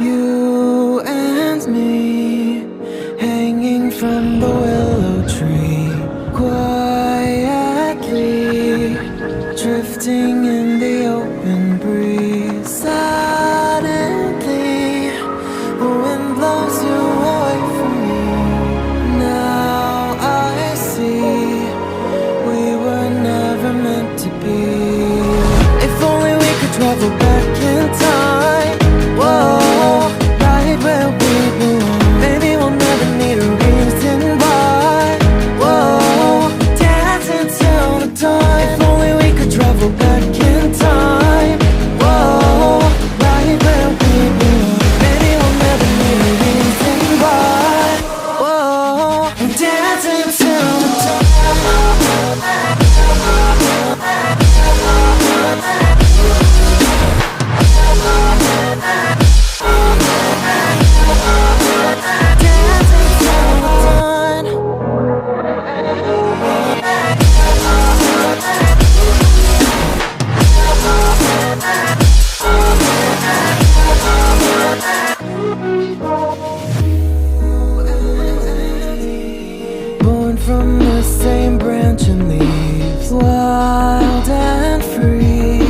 You and me, hanging from the willow tree, quietly drifting in the open breeze. Suddenly, the wind blows you away from me. Now I see we were never meant to be. If only we could travel back in time. Whoa, right where we belong. Maybe we'll never need a reason why. Whoa, dancing till the dawn. If only we could travel back in time. Whoa, right where we belong. Maybe we'll never need a reason why. Whoa, dancing till the dawn. Born from the same branch and leaves, wild and free.